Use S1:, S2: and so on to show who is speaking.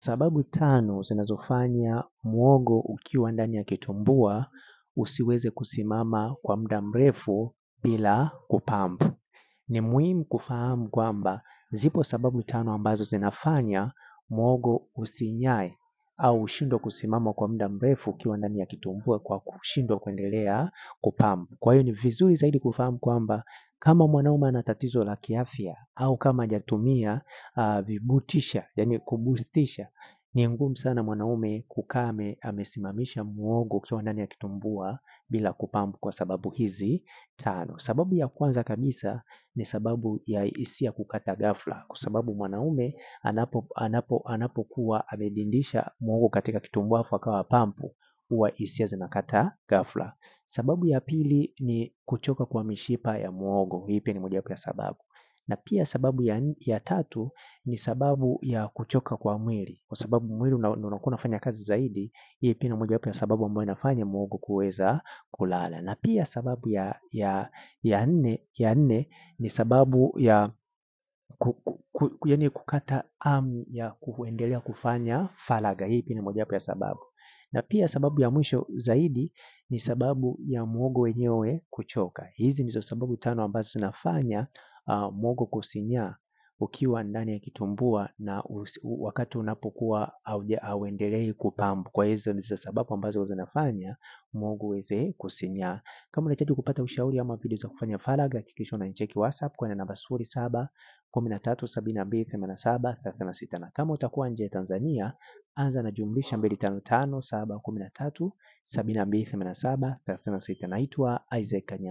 S1: Sababu 5 zinazofanya muhogo ukiwa ndani ya kitumbua usiweze kusimama kwa muda mrefu bila kupampu. Ni muhimu kufahamu kwamba zipo sababu 5 ambazo zinafanya muhogo usinyae au ushindwe kusimama kwa muda mrefu ukiwa ndani ya kitumbua kwa kushindwa kuendelea kupampu. Kwa hiyo ni vizuri zaidi kufahamu kwamba kama mwanaume ana tatizo la kiafya au kama hajatumia vibutisha, yani kubustisha, ni ngumu sana mwanaume kukaa amesimamisha muhogo ukiwa ndani ya kitumbua bila kupampu kwa sababu hizi 5. Sababu ya kwanza kabisa ni sababu ya hisia kukata ghafla, kwa sababu mwanaume anapokuwa amedindisha muhogo katika kitumbua afu akawa pampu, huwa hisia zinakata ghafla. Sababu ya pili ni kuchoka kwa mishipa ya muhogo. Hii pia ni mojawapo ya sababu. Na pia sababu ya 3 ni sababu ya kuchoka kwa mwili, kwa sababu mwili unakuwa unafanya kazi zaidi. Hii pia ni mojawapo ya sababu ambayo inafanya muhogo kuweza kulala. Na pia sababu ya nne ni sababu ya yani kukata hamu ya kuendelea kufanya faragha. Hii pia ni mojawapo ya sababu. Na pia sababu ya mwisho zaidi ni sababu ya muhogo wenyewe kuchoka. Hizi ndizo sababu 5 ambazo zinafanya muhogo kusinyaa ukiwa ndani ya kitumbua na wakati unapokuwa hauendelei kupampu. Kwa hizo ndizo sababu ambazo zinafanya muhogo uweze kusinyaa. Kama unahitaji kupata ushauri ama video za kufanya faragha, hakikisha unanicheki WhatsApp kwa namba 0713728736. Na kama utakuwa nje ya Tanzania, anza na jumlisha 255 713 728736. Naitwa Isaac Kanyama.